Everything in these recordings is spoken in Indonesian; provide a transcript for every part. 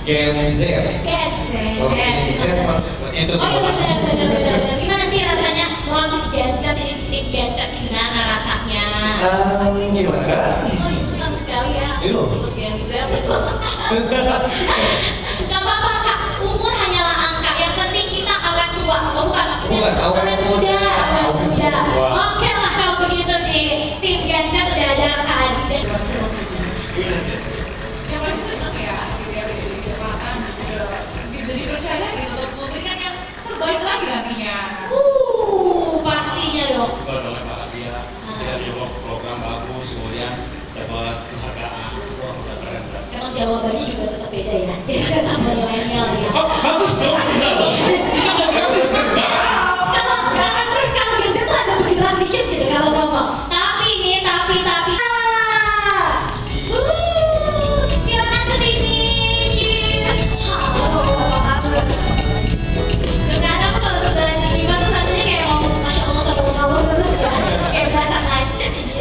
Gen Z. Gen Z. Oh, itu. Oh iya benar. Gimana sih rasanya mewakili Gen Z ini titik Gen Z gimana rasanya? Gimana kan? Oh itu senang sekali ya. Ikut Gen Z. Gak apa-apa kak, umur hanyalah angka. Yang penting kita awet tua. Oh bukan, awet muda. Oke lah kalau begitu di tim Gen Z udah ada Kak Adi dan yang pasti senang ya, akhirnya udah diberi kesempatan, jadi percaya gitu untuk memberikan yang terbaik lagi nantinya. pastinya dong. Dia develop program bagus, kemudian dapat penghargaan. Wah, udah keren. Emang jawabannya juga tetap beda ya. Beda sama milenial ya. Oh, bagus dong. Kalau Gen Z tuh ada bergerak dikit gitu kalau ngomong. Tapi silakan ke sini. Kadang kalau sebelah Cijiwa tuh rasanya kayak ngomong Masya Allah terlalu terus ya. Kayak berasa ngajak gitu.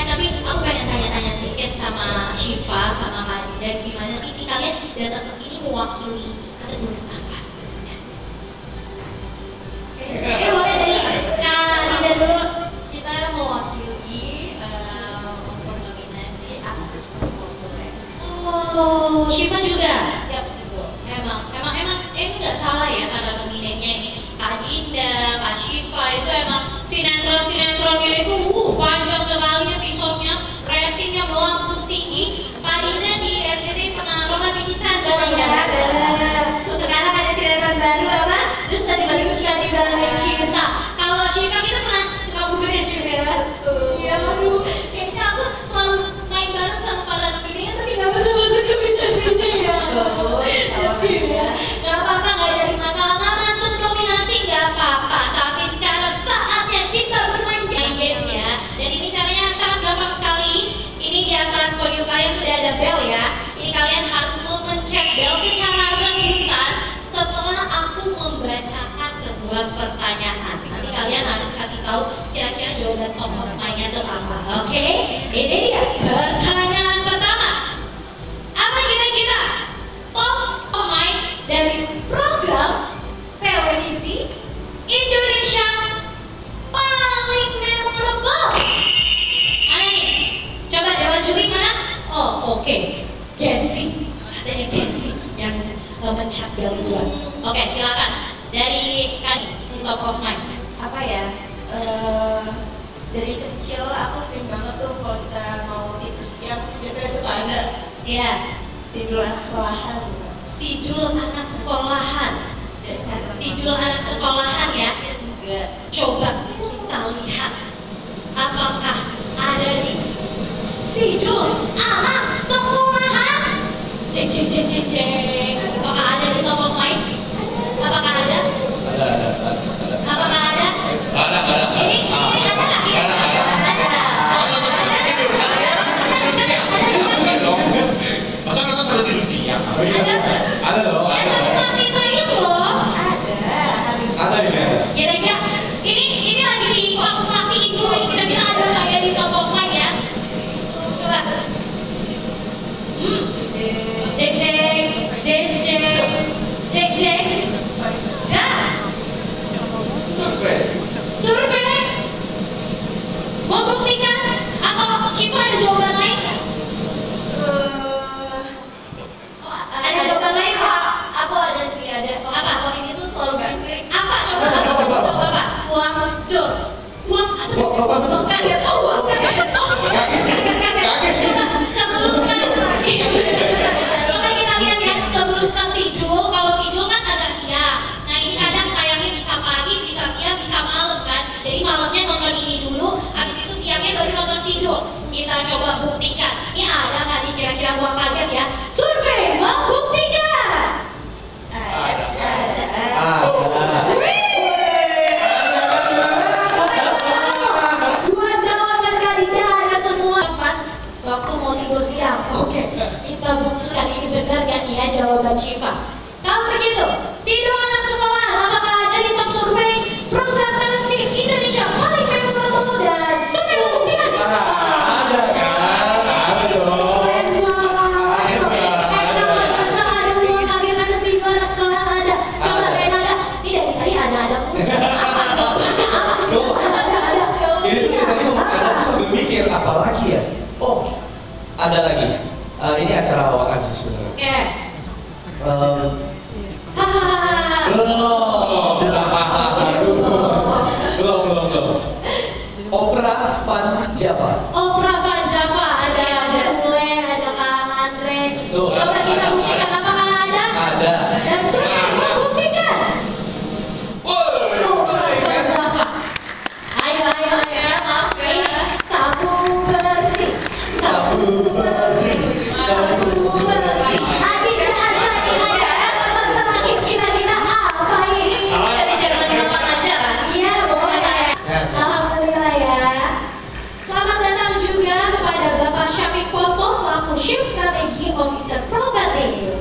Tapi aku pengen tanya-tanya sedikit sama Syifa, sama Kak Dinda. Gimana sih ini kalian datang ke sini mewakili kategori apa sebenarnya? Boleh dari Kak Dinda dulu. Kita mewakili untuk nominasi artis terpopuler. Oh, Syifa juga? Ya betul. Emang ini nggak salah ya pada nominennya ini. Kak Dinda, Kak Syifa itu emang sinetronnya itu panjang sekali episodenya, ratingnya melambung tinggi. Kak Dinda di RCTI pernah Roman Bicisan sekarang ada sinetron baru apa? Dusta di Balik Cinta. Kalau Syifa kita pernah kamu bener juga ya? Ya aduh, kayaknya aku selalu main bareng sama para nominenya tapi nggak pernah masuk nominasinya ya. Gak apa-apa, gak jadi masalah, gak masuk nominasi gak apa-apa. Tapi sekarang saatnya kita bermain games ya. Dan ini caranya sangat gampang sekali. Ini di atas podium kalian sudah ada bel ya. Ini kalian harus memencet bel secara rebutan setelah aku membacakan sebuah pertanyaan. Nanti kalian harus kasih tahu kira-kira jawaban top of mind-nya itu apa. Oke? Ini dia pertanyaan pertama. Apa kira-kira top of mind dari program televisi Indonesia paling memorable? Mana nih? Coba dewan juri mana? Oh oke. Gen Z. Katanya Gen Z yang mencap bel duluan. Oke silakan. Dari kali top of mind. Apa ya? Dari kecil aku sering banget tuh kalau kita mau tidur siang biasanya suka ada Iya. sidul anak sekolahan. Sidul anak sekolahan. Sidul anak sekolahan ya. Juga Coba kita lihat apakah ada di sidul anak sekolahan. Cek. Apakah ada di top of mind? Apakah ada? Apakah ada? Ini ada nggak? Masa nonton sambil tidur siang? Ada loh. Masih training loh. Ada di mana? Kira-kira ini lagi di kalkulasi itu. Kira-kira ada nggak ya di top of mind ya? Coba. Cek. Dah. Survei. Membuktikan atau Syifa ada jawaban lain nggak? Ada jawaban lain nggak? aku ada sih ada. Apa? Kalau ini tuh selalu bikin sirik. Apa? Coba apa? Uang tuh. Uang apa tuh? Uang kaget. Oh, uang kaget. Kaget. Sebelum Coba kita lihat ya, sebelum ke sidul, kalau sidul kan agak siang. Nah ini kadang tayangnya bisa pagi, bisa siang, bisa malam kan. Jadi malamnya nonton ini dulu, habis itu siangnya baru nonton sidul. Kita coba buktikan. Ini ada nggak nih kira-kira uang kaget ya? Survei membuktikan. Dua jawaban Kak Dinda ada semua pas waktu mau tidur siang. Oke, kita buktikan ini benar kan ya jawaban Syifa. Kalau begitu, sidul anak sekolah apakah ada di top survei program televisi Indonesia paling memorable dan survei membuktikan? Ada kan? Ada dong. Keren banget. Hahaha. Belum. Belum. Opera Van Java. Opera Van Java ada Sule, ada Kang Andre. Tuh, Coba kita buktikan apakah ada? Ada. Dan Sule buktikan. Opera Van Java. Ayo. Maaf ya. Sapu bersih. Adik kira-kira apa ini? Dari zaman kapan aja kan? Iya, boleh. Ya, Alhamdulillah ya. Selamat datang juga kepada Bapak Syafiq Poto selaku Chief Strategy Officer Property.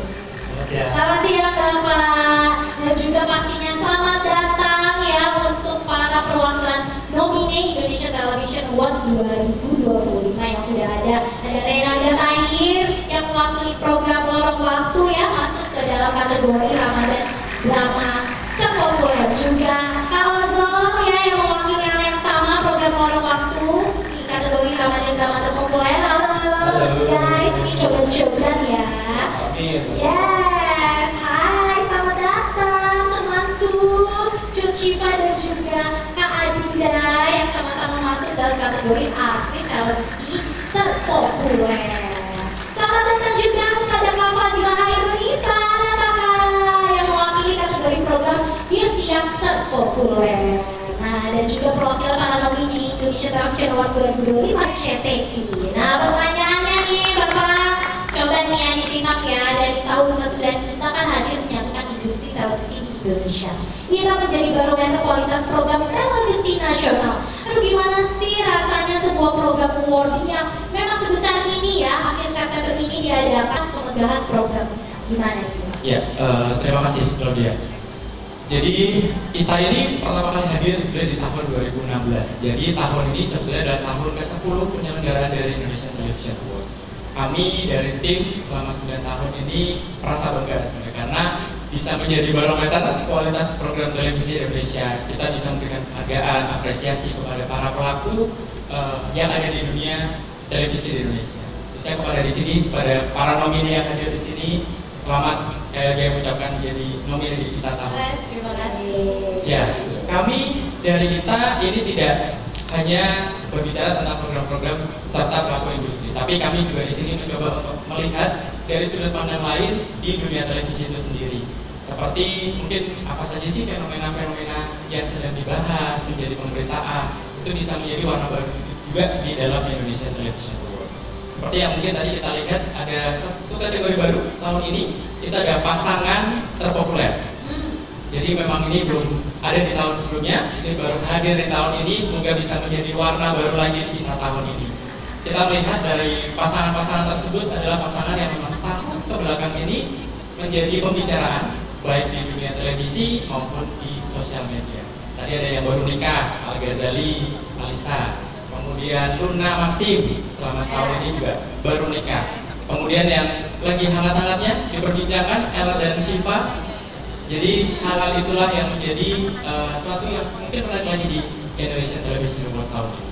Selamat siang Bapak. Dan juga pastinya selamat datang ya untuk para perwakilan nomine Indonesia Television Awards 2025 yang sudah ada. Ada Renanda Tahir yang mewakili program Lorong Waktu ya, masuk ke dalam kategori Ramadan Drama terpopuler. Juga Kalazol ya yang mewakili hal yang sama, program Lorong Waktu di kategori Ramadan Drama terpopuler. Halo guys, ini coba-coba ya. Yes, hai, selamat datang temanku Cut Syifa dan juga Kak Adinda yang sama-sama masuk dalam kategori artis televisi terpopuler. Selamat datang juga kepada Kak Fazila Hairunisa kakak yang mewakili kategori program news yang terpopuler. Nah, dan juga perwakilan para nomini Indonesia Television Awards 2025 CTI. Nah, pertanyaannya nih Bapak, coba nih ya disimak ya. Dari tahun ke-9 kita kan hadir menyatukan industri televisi di Indonesia. Kita menjadi barometer kualitas program televisi nasional. Aduh, gimana sih rasanya sebuah program awarding yang memang sebesar ini ya, akhir September ini diadakan kemegahan program. Gimana itu? Ya, terima kasih Claudia. Jadi kita ini pertama kali hadir sebenarnya di tahun 2016. Jadi tahun ini sebenarnya adalah tahun ke-10 penyelenggaraan dari Indonesian Television Awards. Kami dari tim selama 9 tahun ini merasa bangga sebenarnya karena bisa menjadi barometer kualitas program televisi Indonesia. Kita bisa memberikan penghargaan, apresiasi kepada para pelaku yang ada di dunia televisi di Indonesia. Saya kepada di sini, kepada para nomini yang hadir di sini, selamat sekali lagi mengucapkan jadi nomini di kita tahun. Terima kasih. Ya, kami dari kita ini tidak hanya berbicara tentang program-program serta pelaku industri, tapi kami juga di sini mencoba untuk melihat dari sudut pandang lain di dunia televisi itu sendiri. Seperti mungkin apa saja sih fenomena-fenomena yang sedang dibahas menjadi pemberitaan itu bisa menjadi warna baru juga di dalam Indonesia Television Awards. Seperti yang mungkin tadi kita lihat ada satu kategori baru tahun ini, kita ada pasangan terpopuler. Jadi memang ini belum ada di tahun sebelumnya, ini baru hadir di tahun ini, semoga bisa menjadi warna baru lagi di kita tahun ini. Kita melihat dari pasangan-pasangan tersebut adalah pasangan yang memang setahun ke belakang ini menjadi pembicaraan baik di dunia televisi maupun di sosial media. Tadi ada yang baru nikah, Al Ghazali, Alisa, kemudian Luna Maxim selama setahun ini juga baru nikah. Kemudian yang lagi hangat-hangatnya diperbincangkan Ella dan Syifa. Jadi hal-hal itulah yang menjadi sesuatu yang mungkin menarik lagi di Indonesia Television Awards tahun ini.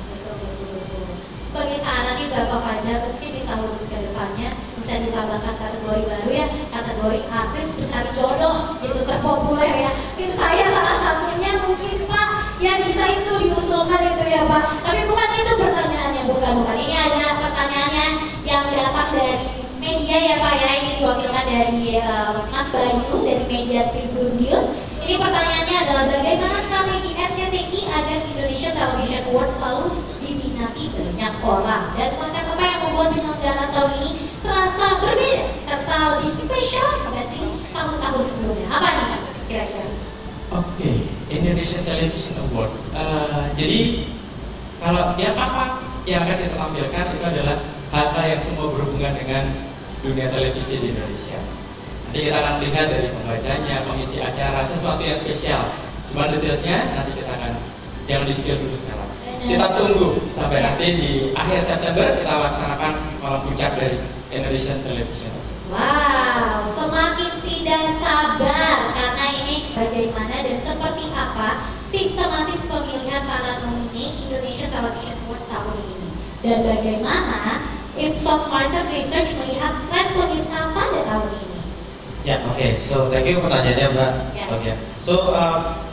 Sebagai saran nih Bapak Fajar, mungkin di tahun ke depannya bisa ditambahkan kategori baru ya, kategori artis mencari jodoh itu terpopuler ya. Mungkin saya salah satunya mungkin Pak, ya bisa itu diusulkan itu ya Pak. Tapi bukan itu pertanyaannya, bukan. Ini ada pertanyaannya yang datang dari media ya Pak ya, ini diwakilkan dari Mas Bayu dari media Tribun News. Ini pertanyaannya adalah bagaimana strategi RCTI agar Indonesia Television Awards selalu diminati banyak orang, dan konsep apa yang membuat penyelenggaraan tahun ini terasa berbeda serta lebih spesial dibanding tahun-tahun sebelumnya. Apa nih Pak kira-kira? Oke, Indonesia Television Awards. Jadi kalau yang apa yang akan kita tampilkan itu adalah hal-hal yang semua berhubungan dengan dunia televisi di Indonesia. Nanti kita akan lihat dari pembacanya, pengisi acara, sesuatu yang spesial. Cuma detailnya nanti kita akan jangan di-spill dulu sekarang. Kita tunggu sampai nanti di akhir September kita laksanakan malam puncak dari Indonesian Television. Wow, semakin tidak sabar karena ini bagaimana dan seperti apa sistematis pemilihan para nomine Indonesia Television Awards tahun ini, dan bagaimana Ipsos Market Research melihat tren pemirsa pada tahun ini. Ya, oke. So, thank you pertanyaannya, Mbak. Yes. Oke. So,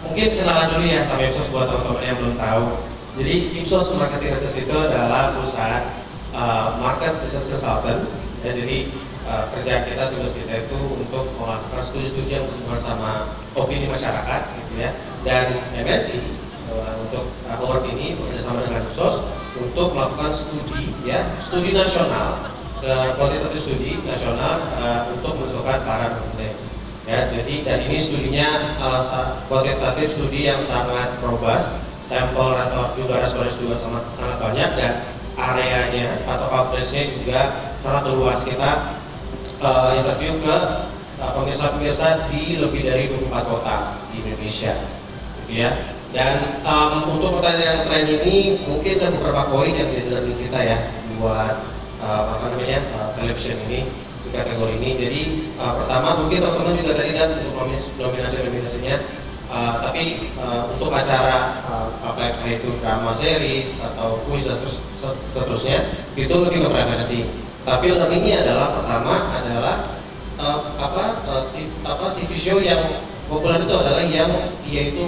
mungkin kenalan dulu ya sama Ipsos buat teman-teman yang belum tahu. Jadi, Ipsos Marketing Research itu adalah perusahaan market research consultant. Ya, jadi kerja kita, tugas kita itu untuk melakukan studi-studi yang berhubungan sama opini masyarakat, gitu ya. Dan MNC untuk award ini bekerjasama dengan Ipsos untuk melakukan studi, ya, studi nasional. Kuantitatif studi nasional untuk menentukan para nominee. Ya, jadi dan ini studinya kuantitatif studi yang sangat robust, sampel atau juga responden juga sangat banyak dan areanya atau coveragenya juga sangat luas. Kita interview ke pemirsa-pemirsa di lebih dari 24 kota di Indonesia, gitu ya. Dan untuk pertanyaan tren ini mungkin ada beberapa poin yang jadi learning kita ya buat television ini di kategori ini. Jadi pertama mungkin teman-teman juga tadi lihat untuk nominasinya, tapi untuk acara apa itu drama series atau quiz dan seterusnya itu lebih ke preferensi. Tapi learningnya adalah pertama adalah TV show yang populer itu adalah yang dia itu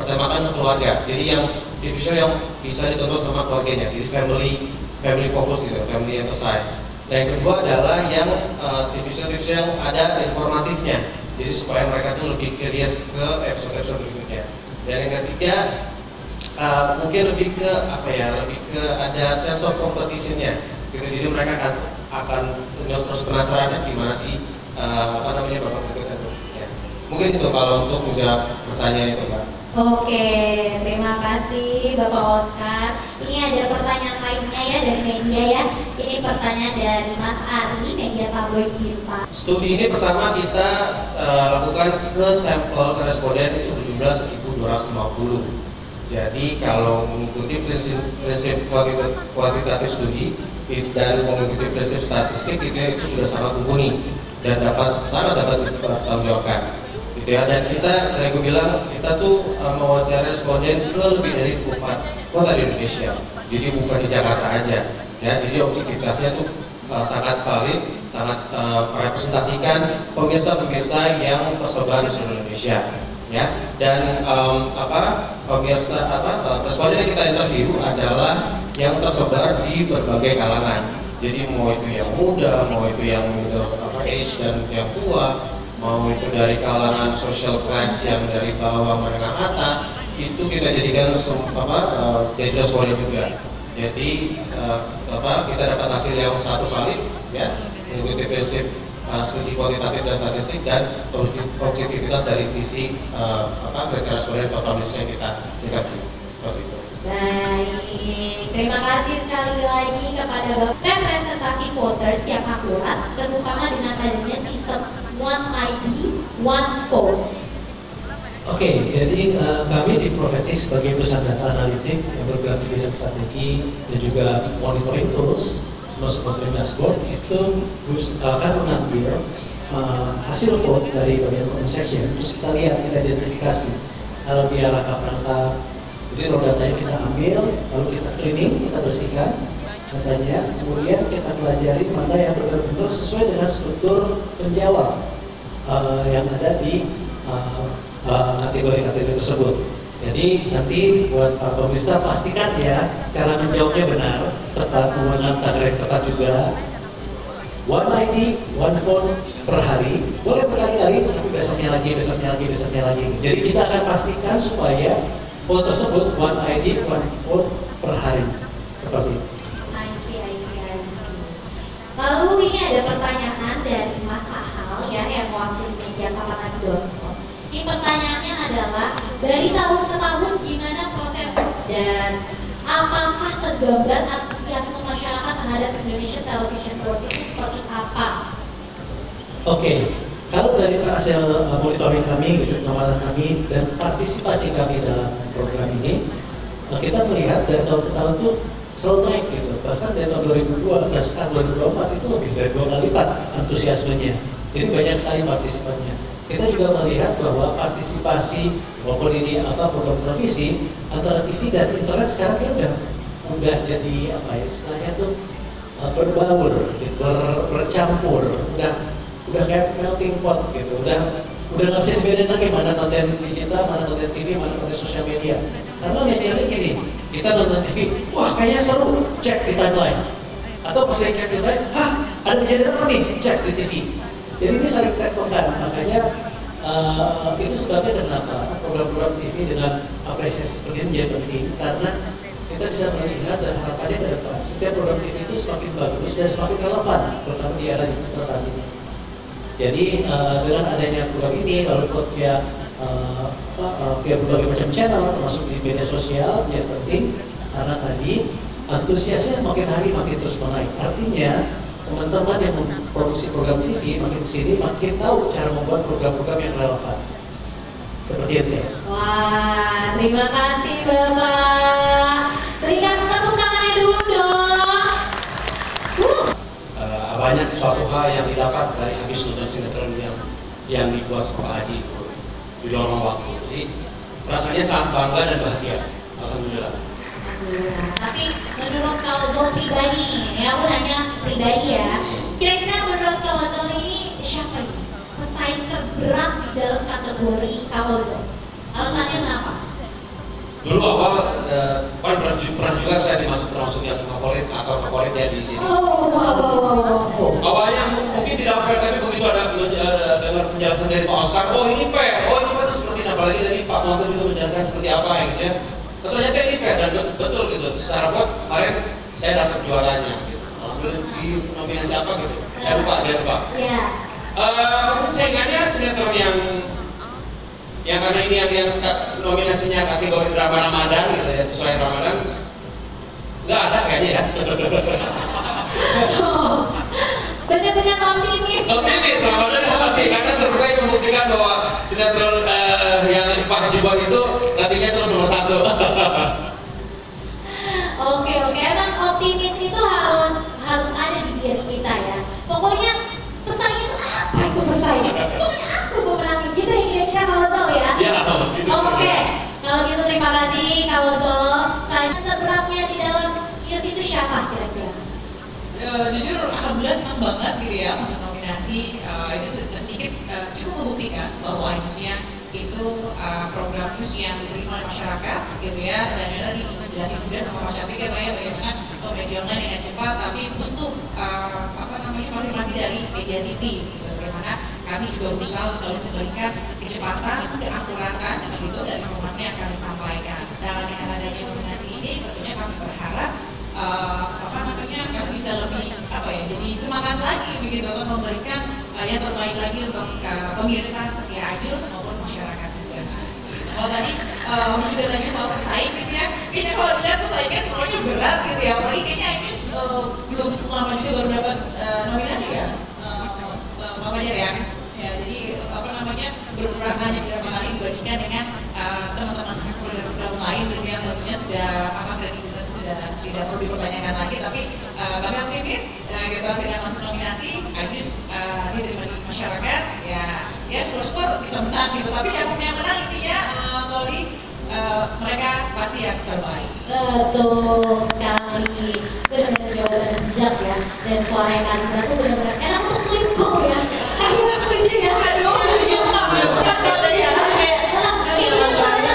bertemakan keluarga. Jadi yang TV show yang bisa ditonton sama keluarganya, jadi family focus gitu, family emphasize. Dan yang kedua adalah yang TV show yang ada informatifnya, jadi supaya mereka tuh lebih curious ke episode berikutnya. Dan yang ketiga mungkin lebih ke lebih ke ada sense of competitionnya gitu. Jadi mereka akan terus penasaran gimana sih babak berikutnya tuh. Ya. Mungkin itu kalau untuk menjawab pertanyaan itu, Pak. Oke, terima kasih Bapak Oscar. Ini ada pertanyaan lainnya ya dari media ya. Ini pertanyaan dari Mas Ari, media tabloid Bintang. Studi ini pertama kita lakukan ke sampel responden itu berjumlah 1.250. Jadi kalau mengikuti prinsip kuantitatif studi dan mengikuti prinsip statistik itu sudah sangat mumpuni dan sangat dapat dipertanggungjawabkan. Gitu ya. Dan kita, tadi gue bilang, kita tuh mewawancarai responden ke lebih dari 4 kota di Indonesia. Jadi bukan di Jakarta aja. Ya, jadi objektivitasnya tuh sangat valid, sangat merepresentasikan pemirsa-pemirsa yang tersebar di seluruh Indonesia. Ya, dan responden yang kita interview adalah yang tersebar di berbagai kalangan. Jadi mau itu yang muda, mau itu yang middle age dan yang tua, mau itu dari kalangan social class yang dari bawah menengah atas, itu kita jadikan jadi responden juga. Jadi kita dapat hasil yang satu valid, ya, mengikuti prinsip studi kuantitatif dan statistik dan objektivitas dari sisi kriteria responden total Indonesia yang kita interview. Seperti itu. Baik, terima kasih sekali lagi kepada Bapak. Representasi voters yang akurat, terutama dengan adanya sistem One ID, One Vote. Oke, jadi kami di Profetik sebagai perusahaan data analitik yang bergerak di bidang strategi dan juga monitoring tools, termasuk monitoring dashboard, itu akan mengambil hasil vote dari bagian comment section, terus kita lihat, kita identifikasi kalau dia rangkap-rangkap. Jadi raw datanya kita ambil, lalu kita cleaning, kita bersihkan datanya, kemudian kita pelajari mana yang benar-benar sesuai dengan struktur penjawab yang ada di kategori-kategori tersebut. Jadi nanti buat para pemirsa pastikan ya cara menjawabnya benar, tepat, menggunakan tanda yang tepat juga. One ID, one phone per hari, boleh berkali-kali, tapi besoknya lagi. Jadi kita akan pastikan supaya vote tersebut one ID, one vote per hari. Seperti itu. I see. Lalu ini ada pertanyaan dari Mas Sahal ya, yang mewakili media kapanadi.com. Ini pertanyaannya adalah, dari tahun ke tahun gimana proses dan apakah tergambar antusiasme masyarakat terhadap Indonesian Television Awards itu seperti apa? Oke, kalau dari hasil monitoring kami, pengamatan kami, dan partisipasi kami dalam program ini, kita melihat dari tahun ke tahun itu selalu naik gitu. Bahkan dari tahun 2002 ke sekarang 2024 itu lebih dari 2 kali lipat antusiasmenya. Jadi banyak sekali partisipannya. Kita juga melihat bahwa partisipasi walaupun ini program televisi antara TV dan internet sekarang ya udah jadi istilahnya tuh berbaur, bercampur, udah udah kayak melting pot gitu, udah nggak bisa dibedain lagi mana konten digital, mana konten TV, mana konten sosial media. Karena naturalnya gini, kita nonton TV, wah kayaknya seru, cek di timeline. Atau pas lagi cek di timeline, hah ada kejadian apa nih, cek di TV. Jadi ini saling tektokan, makanya itu sebabnya kenapa program-program TV dengan apresiasi seperti ini menjadi penting, karena kita bisa melihat dan harapannya ke depan setiap program TV itu semakin bagus dan semakin relevan, terutama di era digital saat ini. Jadi dengan adanya program ini lalu via berbagai macam channel termasuk di media sosial menjadi penting karena tadi antusiasnya makin hari makin terus menaik. Artinya teman-teman yang memproduksi program TV makin kesini makin tahu cara membuat program-program yang relevan. Seperti itu. Wah, terima kasih Bapak. Berikan tepuk tangannya dulu dong. Banyak sesuatu hal yang didapat dari habis nonton sinetron yang dibuat sama Pak Haji di lorong waktu. Jadi rasanya sangat bangga dan bahagia. Alhamdulillah. Tapi menurut Kak Zul pribadi nih, ya aku nanya pribadi ya. Kira-kira menurut Kak Zul ini siapa nih pesaing terberat di dalam kategori Kak Zul? Alasannya kenapa? Dulu awal pernah juga saya termasuk yang favorit atau favorit ya di sini. Awalnya mungkin tidak fair, tapi begitu ada dengar penjelasan dari Pak Oscar, oh ini fair, oh ini fair seperti ini. Apalagi tadi Pak Mwanto juga menjelaskan seperti apa ya gitu ya. Ternyata ini fair dan betul gitu. Secara vote kemarin saya dapat juaranya. Gitu. Alhamdulillah di nominasi apa gitu. Saya lupa. Iya. Mungkin saingannya sinetron yang karena ini yang nominasinya kategori drama Ramadan gitu ya, sesuai Ramadan nggak ada kayaknya ya. Benar-benar optimis. Optimis, Ramadan itu masih karena survei membuktikan bahwa sinetron yang Pak Haji buat itu ratingnya terus nomor 1. Oke, emang optimis itu harus ada di diri kita ya. Pokoknya pesaing itu apa itu pesaing? Pokoknya aku mau menangin gitu ya kira-kira Kak Zul ya. Oke, kalau gitu terima kasih Kak Zul. Saing terberatnya di dalam news itu siapa kira-kira? Jujur alhamdulillah senang banget gitu ya masuk nominasi. Itu sedikit cukup membuktikan bahwa harusnya itu program news yang diterima oleh masyarakat gitu ya, dan tadi dijelasin juga sama Mas Syafiq ya Pak ya, bagaimana media online dengan cepat tapi butuh konfirmasi dari media TV gitu, bagaimana kami juga berusaha untuk selalu memberikan kecepatan, keakuratan begitu dan informasi yang kami sampaikan. Dan dengan adanya nominasi ini tentunya kami berharap kami bisa lebih jadi semangat lagi begitu untuk memberikan yang terbaik lagi untuk pemirsa setia iNews maupun masyarakat juga. Kalau tadi untuk juga tanya soal pesaing gitu ya, kayaknya kalau dilihat pesaingnya semuanya berat gitu ya, apalagi kayaknya iNews belum lama juga baru dapat nominasi ya, Pak Fajar ya. Jadi beberapa kali dibandingkan dengan teman-teman program-program lain gitu yang tentunya sudah kredibilitas sudah tidak perlu dipertanyakan lagi, tapi kami optimis kita dengan masuk nominasi iNews diterima di masyarakat ya syukur-syukur bisa menang gitu, tapi siapa yang menang intinya kalau mereka pasti yang terbaik. Betul sekali, benar-benar jawaban bijak ya, dan suara yang kasih itu benar-benar enak untuk selingkuh ya. Akhirnya setuju ya. Aduh, berat banget ya. Ini suaranya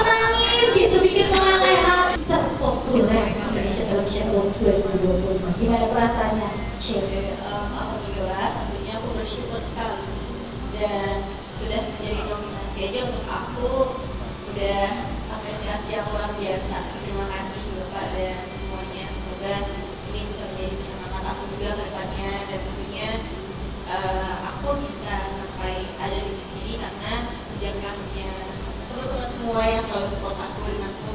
menangis gitu, bikin meleleh. Terpopuler Indonesia Television Awards 2025. Gimana perasaannya, Chef? Alhamdulillah, tentunya aku bersyukur sekali dan sudah menjadi nominasi aja untuk aku udah apresiasi yang luar biasa. Terima kasih Bapak dan semuanya, semoga ini bisa menjadi penyemangat aku juga ke depannya, dan tentunya aku bisa sampai ada di titik ini karena kerja kerasnya teman-teman semua yang selalu support aku, dan aku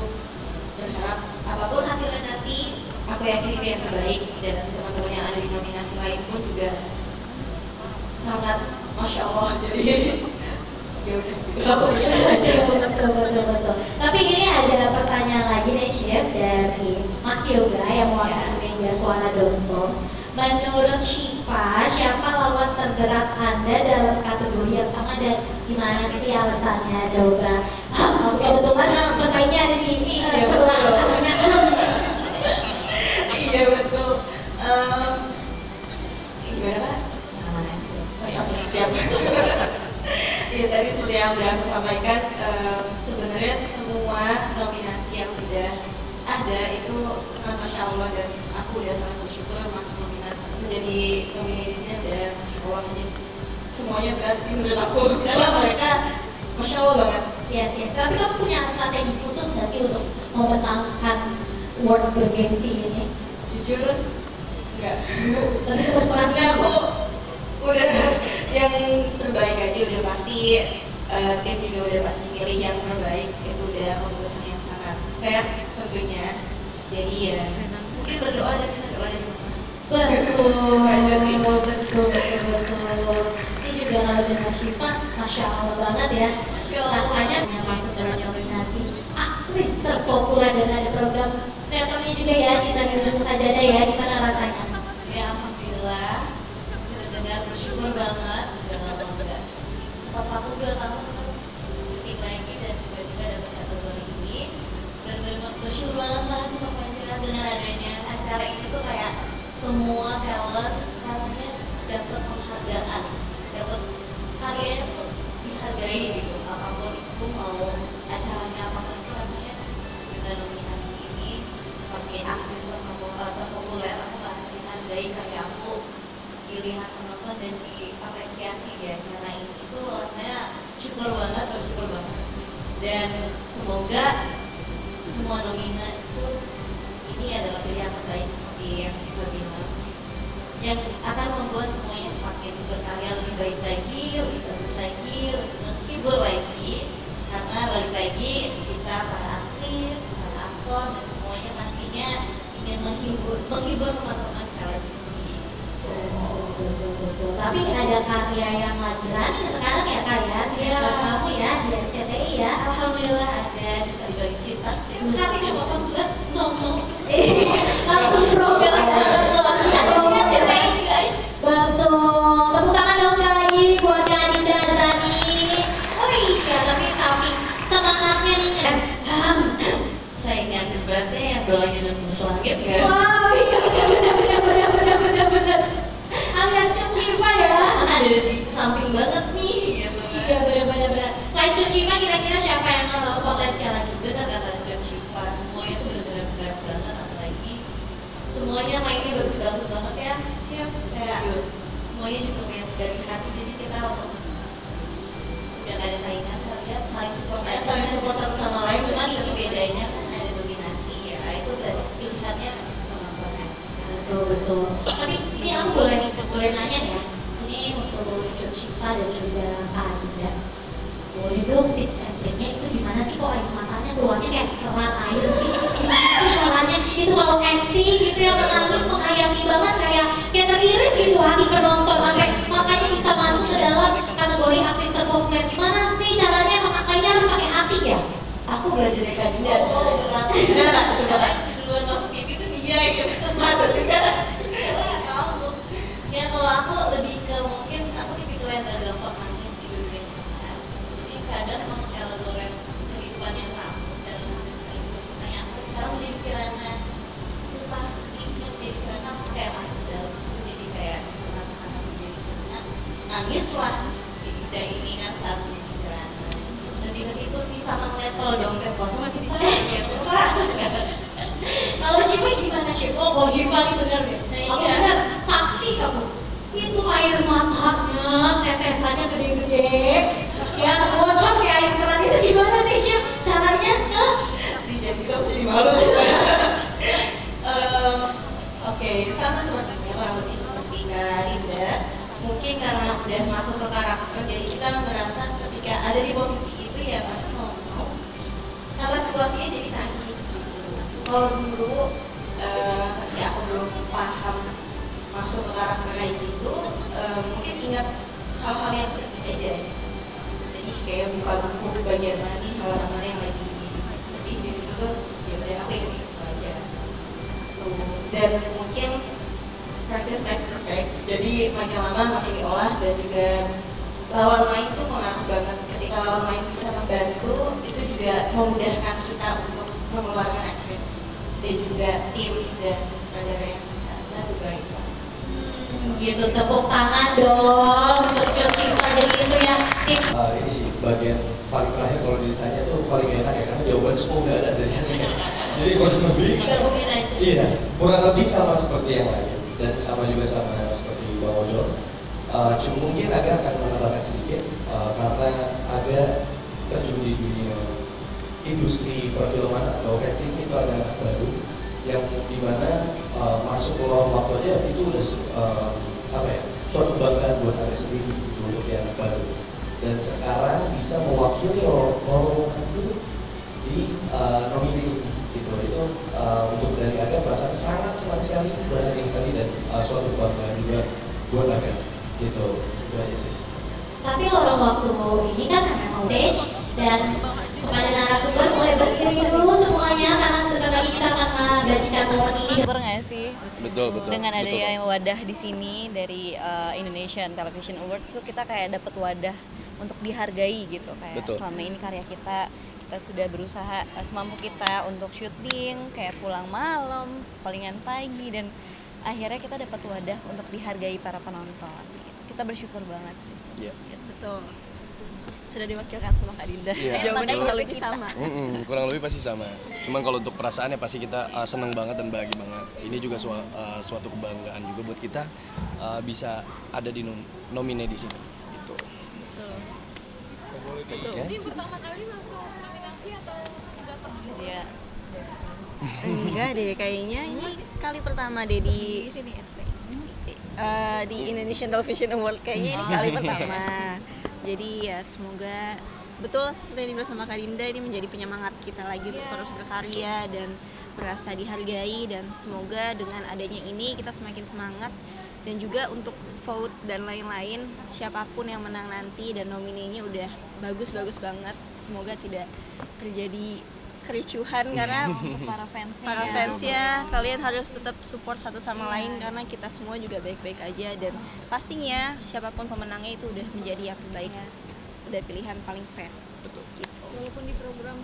berharap apapun hasilnya nanti aku yakin itu yang terbaik, dan teman-teman yang ada di nominasi lain pun juga sangat Masya Allah. Jadi ya udah gitu, aku bersyukur aja. Betul. Tapi ini ada pertanyaan lagi nih Chef dari Mas Yoga yang mewakili media suara.com. Menurut Syifa, siapa lawan terberat Anda dalam kategori yang sama dan gimana sih alasannya? Coba. Kebetulan pesaingnya ada di sebelah kanan. Iya betul. Gimana Pak? Mana? siap. Ya tadi seperti yang udah aku sampaikan, sebenarnya semua nominasi yang sudah ada itu sangat Masya Allah, dan aku udah sangat bersyukur masuk menjadi nomini di sini. Udah Masya Allah aja. Semuanya berat sih menurut aku, karena mereka Masya Allah banget. Yes. Tapi kamu punya strategi khusus nggak sih untuk memenangkan awards bergengsi ini? Jujur, enggak. Lebih ke Maksudnya aku udah yang terbaik aja udah pasti, tim juga udah pasti pilih yang terbaik. Itu udah keputusan yang sangat fair tentunya. Jadi ya mungkin berdoa dan kita doa dari rumah. Betul. Ini juga kalau dengan Syifa, Masya Allah banget ya. Rasanya masuk dalam nominasi aktris terpopuler dan ada program teaternya juga ya, Cinta Gendong Sajadah ya. Gimana rasanya? Ya alhamdulillah, benar-benar bersyukur banget. Udah bangga. Pas aku 2 tahun terus bikin lagi dan tiba-tiba dapat kategori ini. Benar-benar bersyukur banget, makasih Pak Panjera dengan adanya acara ini tuh kayak semua talent rasanya dapat penghargaan, dapat karyanya tuh dihargai gitu. Apapun itu, mau acaranya apapun itu, rasanya dengan nominasi ini sebagai aktris terpopuler aku merasa dihargai karya aku, dilihat penonton dan diapresiasi di acara ini. Itu rasanya bersyukur banget. Dan semoga semua nominasi itu ini adalah pilihan terbaik seperti yang sudah bilang, yang akan membuat semuanya semakin berkarya lebih baik lagi, lebih bagus lagi, lebih menghibur lagi. Karena balik lagi kita para aktris, para aktor dan semuanya pastinya ingin menghibur teman-teman televisi. Betul. Tapi ada karya yang lagi running sekarang ya Kak ya, sinetron kamu ya di RCTI ya. Alhamdulillah ada, terus di balik cerita setiap hari 18 ngomong. Langsung profil ya. Betul. Tepuk tangan dong sekali lagi buat Kak Dinda Zani. Oh iya, tapi saking semangatnya nih kan. Saingan debatnya yang doanya nembus langit ya. Wow, iya benar. Alias Cucifa ya. Ada di samping banget nih gitu kan. Iya benar. Selain Cucifa kira-kira siapa yang potensial lagi? Benar kata Cucifa, semuanya tuh benar-benar berat banget, apalagi semuanya mainnya bagus-bagus banget ya. Iya, semuanya juga main dari hati, jadi kita udah gak ada saingan, kalian saling support satu sama lain. Cuman lebih bedanya kan ada dominasi ya, itu berarti pilihannya penontonnya. Betul. Tapi ini aku boleh nanya ya. Ini untuk Cucifa dan juga Kak Dinda. Boleh dong tips and triknya itu gimana sih, kok air matanya keluarnya kayak keran air sih? Gimana sih caranya? Itu kalau acting gitu yang menangis menghayati banget, kayak teriris gitu hati penonton sampai makanya bisa masuk ke dalam kategori aktris terpopuler. Gimana sih caranya? Makanya harus pakai hati ya? Aku belajar dari Kak Dinda sebenarnya. Berat. Benar, coba kan duluan masuk TV itu dia gitu. Masa sih kan? Kamu. Ya kalau aku lebih ke mungkin aku tipikal yang gak gampang nangis di dunia. Jadi kadang emang elemen kehidupan yang takut dalam kehidupan. Misalnya aku sekarang udah pikirannya susah sedikit, jadi karena aku kayak masuk dalam itu, jadi kayak setengah-setengah sendiri. Nangis lah si Dinda ini kan saat punya pikiran. Lebih ke situ sih, sama ngeliat kalau dompet kosong masih dipakai gitu Pak. Kalau Syifa gimana Syifa? Oh Syifa ini bener deh. Kamu bener saksi kamu. Itu air matanya, tetesannya gede-gede. Ya bocor kayak air keran itu gimana sih Syif? Caranya? Jadi kita jadi malu. Oke, sama sepertinya kurang lebih seperti Kak Dinda. Mungkin karena udah masuk ke karakter, jadi kita merasa ketika ada di posisi itu ya pasti mau karena situasinya jadi nangis gitu. Kalau dulu ketika aku belum paham masuk ke karakter kayak gitu, mungkin ingat hal-hal yang sedih aja. Jadi kayak buka buku bagian mana nih halaman mana yang lagi sedih di situ tuh, ya udah aku ingat itu aja. Dan mungkin practice makes perfect, jadi makin lama makin diolah, dan juga lawan main tuh mengaruh banget. Ketika lawan main bisa membantu, itu juga memudahkan kita untuk mengeluarkan ekspresi, dan juga tim dan saudara yang bisa bantu itu. Gitu, tepuk tangan dong untuk Coach Siva. Jadi itu ya tim. Ini sih bagian paling terakhir kalau ditanya tuh paling enak ya, karena jawaban semua udah ada dari sana. Jadi kurang lebih. Gabungin aja. Iya, kurang lebih sama seperti yang lain dan sama juga sama seperti Bang Ojo. Cuma mungkin agak akan menambahkan sedikit karena ada terjun di dunia industri perfilman atau acting itu ada baru yang dimana masuk ke ruang waktu aja itu udah suatu kebanggaan buat Anda sendiri gitu, untuk yang baru, dan sekarang bisa mewakili role itu di nomini gitu. Itu untuk dari Aga perasaan sangat senang sekali, bahagia sekali, dan suatu kebanggaan juga buat Aga gitu. Itu aja sih. Tapi lorong waktu ini kan memang stage, dan kepada narasumber mulai berdiri dulu semuanya karena sebentar lagi kita akan menggantikan momen ini. Syukur nggak sih? Betul. Dengan adanya betul. wadah di sini dari Indonesian Television Awards, so kita kayak dapat wadah untuk dihargai gitu, kayak Betul. selama ini karya kita sudah berusaha semampu kita untuk syuting, kayak pulang malam, callingan pagi, dan akhirnya kita dapat wadah untuk dihargai para penonton. Kita bersyukur banget sih. Iya. Betul. Sudah diwakilkan sama Kak Dinda. Iya, Jawabannya betul. kurang lebih sama. Kurang lebih pasti sama. Cuman kalau untuk perasaannya pasti kita senang banget dan bahagia banget. Ini juga suatu kebanggaan juga buat kita bisa ada di nomine di sini. Gitu. Betul. Ya? Ini pertama kali masuk nominasi atau sudah pernah? Iya. Enggak deh, kayaknya ini kali pertama deh di Indonesian Television Award, kayaknya ini kali pertama. Jadi ya semoga betul seperti yang dibilang sama Kak Dinda, ini menjadi penyemangat kita lagi untuk terus berkarya dan merasa dihargai, dan semoga dengan adanya ini kita semakin semangat, dan juga untuk vote dan lain-lain, siapapun yang menang nanti dan nomininya udah bagus-bagus banget, semoga tidak terjadi kericuhan karena para fansnya kalian harus tetap support satu sama lain karena kita semua juga baik-baik aja, dan pastinya siapapun pemenangnya itu udah menjadi yang terbaik, udah pilihan paling fair. Betul. Gitu. Walaupun di program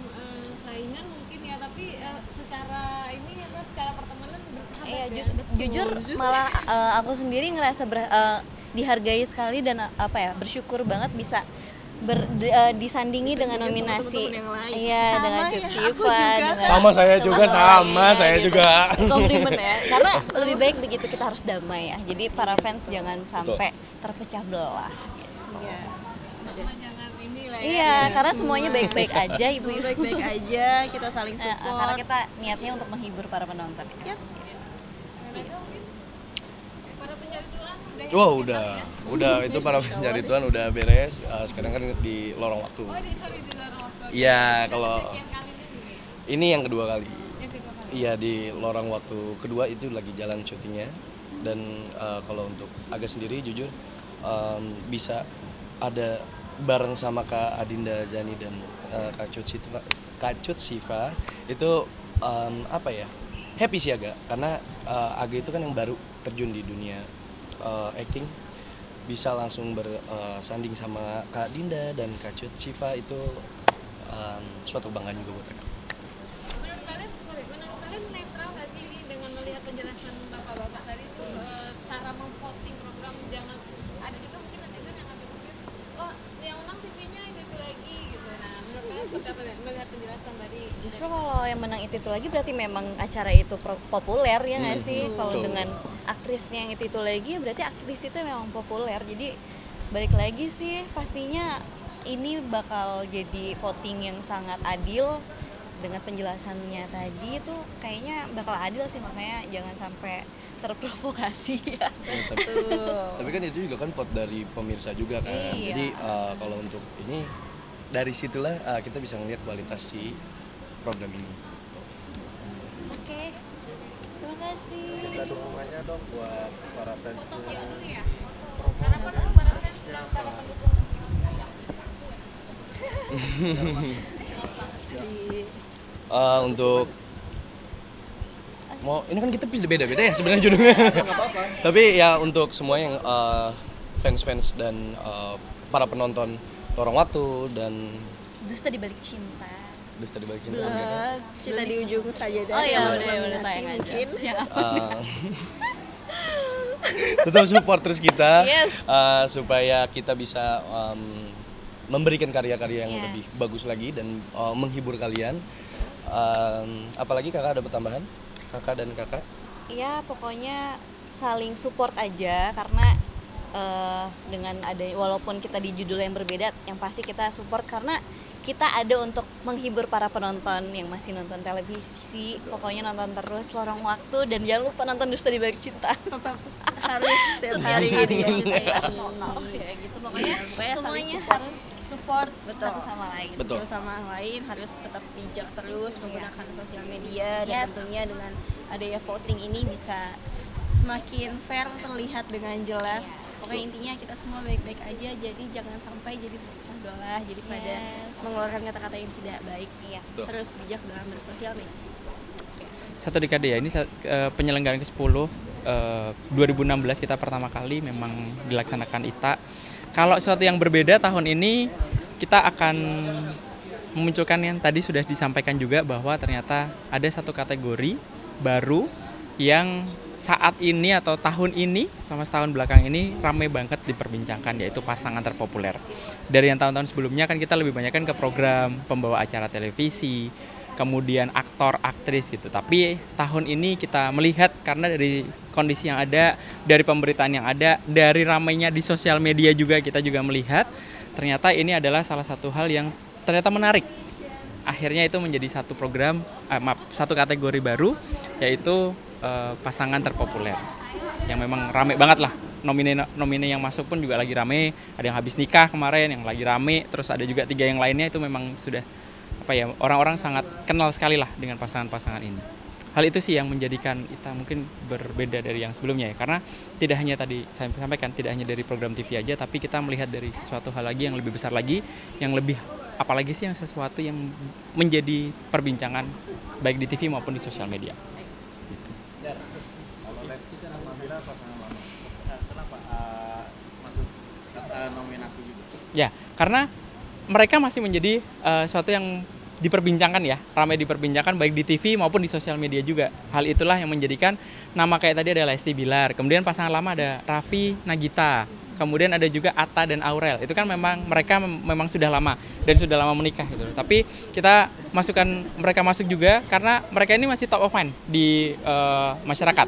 saingan mungkin ya, tapi secara ini apa, secara pertemanan bersahabat Iya, ya. jujur malah aku sendiri ngerasa dihargai sekali, dan bersyukur banget bisa disandingi dengan nominasi. Iya, dengan Coach Siva, Sama saya juga, saya gitu. juga. Komplimen ya. Karena lebih baik begitu, kita harus damai ya. Jadi para fans jangan sampai terpecah belah. Iya. Jangan ini lah ya. Iya, karena semuanya baik-baik aja, ibu-ibu. Baik-baik aja, kita saling support. Karena kita niatnya untuk menghibur para penonton. Yap. Para pencari Tuhan udah. Wah, udah itu para pencari Tuhan udah beres. Sekarang kan di lorong waktu. Oh, di luar waktu. Iya, kalau Sekian kali ini. ini yang kedua kali. Yang kedua kali. Iya, di lorong waktu kedua itu lagi jalan syutingnya. Dan kalau untuk Aga sendiri jujur bisa ada bareng sama Kak Adinda Zani dan Kak Cut Siva itu happy sih Aga, karena Aga itu kan yang baru terjun di dunia acting, bisa langsung bersanding sama Kak Dinda dan Kak Cut Siva itu suatu kebanggaan juga buat Aga. Menurut kalian netral nggak sih ini dengan melihat penjelasan bapak-bapak tadi itu cara memvoting program, jangan ada juga mungkin netizen yang akan berpikir oh yang menang TV-nya itu lagi gitu. Nah menurut kalian seperti apa melihat penjelasan tadi? Justru kalau yang menang itu lagi berarti memang acara itu populer ya nggak sih? Kalau betul. dengan aktrisnya yang itu lagi berarti aktris itu memang populer. Jadi balik lagi sih pastinya ini bakal jadi voting yang sangat adil. Dengan penjelasannya tadi itu kayaknya bakal adil sih, makanya jangan sampai terprovokasi ya. Tapi kan itu juga kan vote dari pemirsa juga kan. Iya. Jadi kalau untuk ini dari situlah kita bisa ngelihat kualitas si program ini. Oke. Terima kasih. Minta dukungannya dong buat para fans. Foto ya dulu ya. Harapan dulu para fans dan para pendukung. Untuk ini kan kita beda-beda ya sebenarnya judulnya. Tapi ya untuk semua yang fans-fans dan para penonton lorong waktu dan Dusta di Balik Cinta. Dusta di Balik Cinta. kan? Cinta di ujung saja. Oh iya, boleh tayang aja. mungkin. Ya. tetap support terus kita, Yes. supaya kita bisa memberikan karya-karya yang lebih bagus lagi dan menghibur kalian. Apalagi kakak ada pertambahan? Kakak dan kakak? Ya pokoknya saling support aja karena dengan ada walaupun kita di judul yang berbeda, yang pasti kita support karena kita ada untuk menghibur para penonton yang masih nonton televisi. Pokoknya nonton terus Lorong Waktu dan jangan lupa nonton Dusta di Balik Cinta. Harus setiap hari gitu ya kita ya. Ya gitu pokoknya Saling semuanya support. harus support Betul. satu sama lain. Betul. Satu sama yang lain harus tetap bijak terus menggunakan sosial media dan Yes. tentunya dengan adanya voting ini bisa semakin fair terlihat dengan jelas. Pokoknya intinya kita semua baik-baik aja, jadi jangan sampai jadi terpecah belah, jadi pada mengeluarkan kata-kata yang tidak baik. Betul. Terus bijak dalam bersosial media. Satu dekade ya, ini penyelenggaraan ke-10 2016 kita pertama kali memang dilaksanakan ITA. Kalau sesuatu yang berbeda tahun ini kita akan memunculkan yang tadi sudah disampaikan juga bahwa ternyata ada satu kategori baru yang saat ini atau tahun ini selama setahun belakang ini ramai banget diperbincangkan, yaitu pasangan terpopuler. Dari yang tahun-tahun sebelumnya kan kita lebih banyak kan ke program pembawa acara televisi, kemudian aktor, aktris gitu. Tapi tahun ini kita melihat karena dari kondisi yang ada, dari pemberitaan yang ada, dari ramainya di sosial media juga kita juga melihat ternyata ini adalah salah satu hal yang ternyata menarik. Akhirnya itu menjadi satu program, satu kategori baru, yaitu pasangan terpopuler. Yang memang rame banget lah. Nomine yang masuk pun juga lagi rame. Ada yang habis nikah kemarin, yang lagi rame. Terus ada juga 3 yang lainnya itu memang sudah orang-orang sangat kenal sekali lah dengan pasangan-pasangan ini. Hal itu sih yang menjadikan kita mungkin berbeda dari yang sebelumnya ya, karena tidak hanya tadi saya sampaikan, tidak hanya dari program TV aja, tapi kita melihat dari sesuatu hal lagi yang lebih besar lagi, yang lebih apalagi sih yang sesuatu yang menjadi perbincangan baik di TV maupun di sosial media. Kalau Lesti kan alhamdulillah pasangan lama. Kenapa masuk nominasi gitu? Ya, karena mereka masih menjadi sesuatu yang diperbincangkan ya, ramai diperbincangkan baik di TV maupun di sosial media juga. Hal itulah yang menjadikan nama kayak tadi ada Lesti Bilar, kemudian pasangan lama ada Raffi Nagita, kemudian ada juga Atta dan Aurel. Itu kan memang mereka memang sudah lama dan sudah lama menikah gitu. Tapi kita masukkan mereka masuk juga karena mereka ini masih top of mind di masyarakat.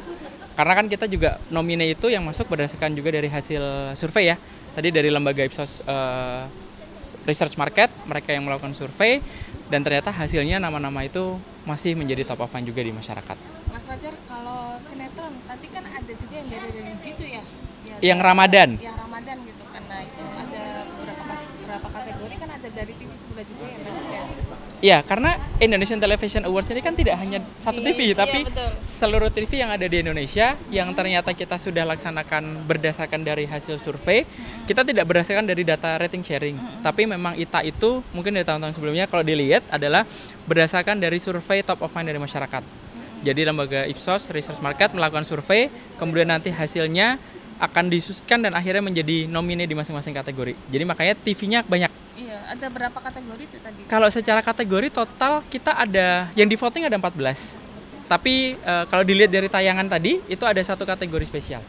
Karena kan kita juga nomine itu yang masuk berdasarkan juga dari hasil survei ya. Tadi dari lembaga Ipsos Research Market, mereka yang melakukan survei dan ternyata hasilnya nama-nama itu masih menjadi top of mind juga di masyarakat. Mas Fajar, kalau sinetron tadi kan ada juga yang dari religi itu ya, Yang Ramadan. Yang Ramadan gitu kan. Nah itu ada beberapa kategori kan, ada dari TV sebelah juga ya banyak ya. Iya, karena Indonesian Television Awards ini kan tidak hanya satu TV, tapi betul. seluruh TV yang ada di Indonesia yang ternyata kita sudah laksanakan berdasarkan dari hasil survei. Kita tidak berdasarkan dari data rating sharing, tapi memang ITA itu mungkin dari tahun-tahun sebelumnya kalau dilihat adalah berdasarkan dari survei top of mind dari masyarakat. Jadi lembaga Ipsos Research Market melakukan survei, kemudian nanti hasilnya akan disusun dan akhirnya menjadi nomine di masing-masing kategori. Jadi makanya TV-nya banyak. Iya, ada berapa kategori itu tadi? Kalau secara kategori total kita ada, yang di voting ada 14. Tapi kalau dilihat dari tayangan tadi, itu ada satu kategori spesial.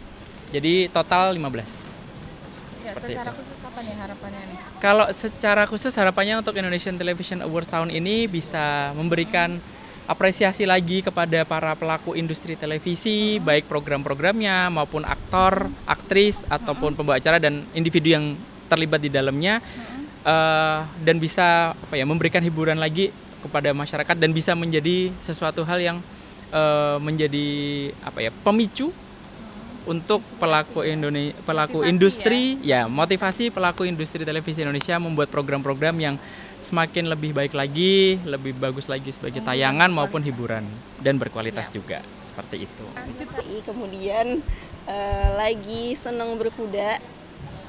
Jadi total 15. Ya, secara khusus apa nih harapannya nih? Kalau secara khusus harapannya untuk Indonesian Television Awards tahun ini bisa memberikan apresiasi lagi kepada para pelaku industri televisi, baik program-programnya maupun aktor, aktris, ataupun pembawa acara dan individu yang terlibat di dalamnya. Dan bisa memberikan hiburan lagi kepada masyarakat dan bisa menjadi sesuatu hal yang menjadi pemicu untuk pelaku industri ya, motivasi pelaku industri televisi Indonesia membuat program-program yang semakin lebih baik lagi, lebih bagus lagi sebagai tayangan maupun hiburan dan berkualitas juga, seperti itu. Kemudian lagi senang berkuda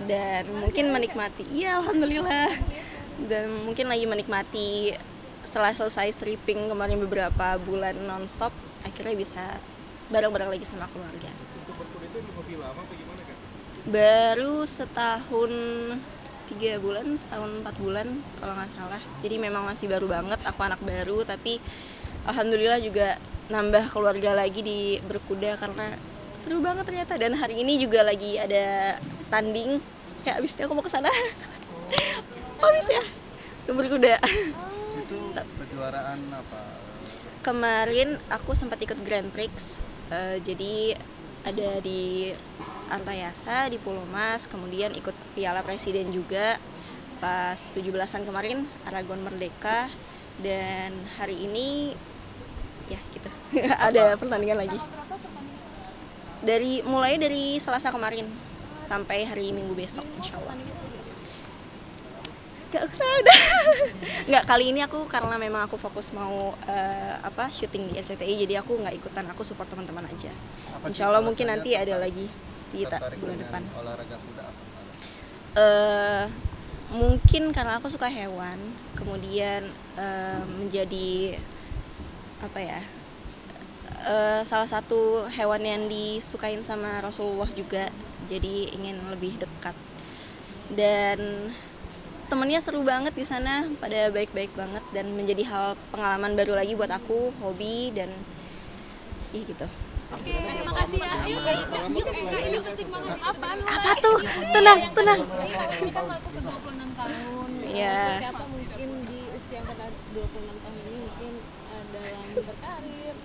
dan mungkin menikmati, iya alhamdulillah, dan mungkin lagi menikmati setelah selesai stripping kemarin beberapa bulan nonstop, akhirnya bisa bareng-bareng lagi sama keluarga. Untuk berkuda itu hobi lama apa gimana kan? Baru setahun 3 bulan, setahun 4 bulan kalau nggak salah. Jadi memang masih baru banget, aku anak baru, tapi alhamdulillah juga nambah keluarga lagi di berkuda karena seru banget ternyata, dan hari ini juga lagi ada tanding, kayak abis itu aku mau ke sana. Pamit ya, berkuda. Itu kejuaraan apa? Kemarin aku sempat ikut Grand Prix, jadi ada di Antayasa di Pulau Mas, kemudian ikut Piala Presiden juga pas 17-an kemarin, Aragon Merdeka, dan hari ini ya gitu. Ada pertandingan lagi. Mulai dari Selasa kemarin sampai hari Minggu besok, insya Allah. Gak usah udah. Nggak, kali ini aku karena memang aku fokus mau syuting di RCTI, jadi aku nggak ikutan, aku support teman-teman aja. Insya Allah mungkin nanti ada lagi di bulan depan. Olahraga kuda apa? Mungkin karena aku suka hewan, kemudian menjadi salah satu hewan yang disukain sama Rasulullah juga, jadi ingin lebih dekat. Dan temennya seru banget di sana, pada baik-baik banget, dan menjadi pengalaman baru lagi buat aku, hobi, dan ya gitu. Oke, terima kasih ya. Yuk, ini penting banget. Apa tuh? Tenang. Ini kan masuk ke 26 tahun. Iya. Siapa mungkin di usia yang pada 26 tahun ini mungkin dalam berkarir,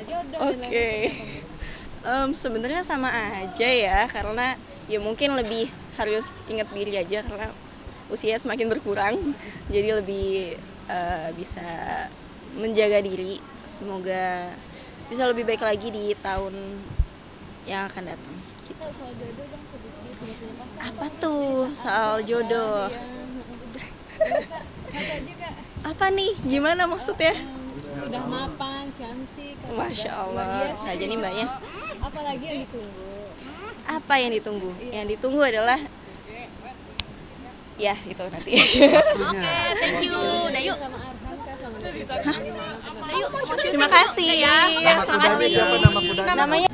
jodoh dan lain-lain. Sebenarnya sama aja ya, karena ya mungkin lebih harus ingat diri aja, karena usia semakin berkurang, jadi lebih bisa menjaga diri. Semoga bisa lebih baik lagi di tahun yang akan datang. Gitu. Soal jodoh dong, sudah punya pasangan. Apa tuh soal jodoh? Apa nih? Gimana maksudnya? Sudah mapan, cantik. Masya Allah, bisa aja nih mbaknya. Apalagi yang ditunggu? Apa yang ditunggu? Yang ditunggu adalah ya itu nanti. Oke, thank you. Udah yuk. Terima kasih. Terima kasih. Nama kudanya siapa, nama kudanya? Namanya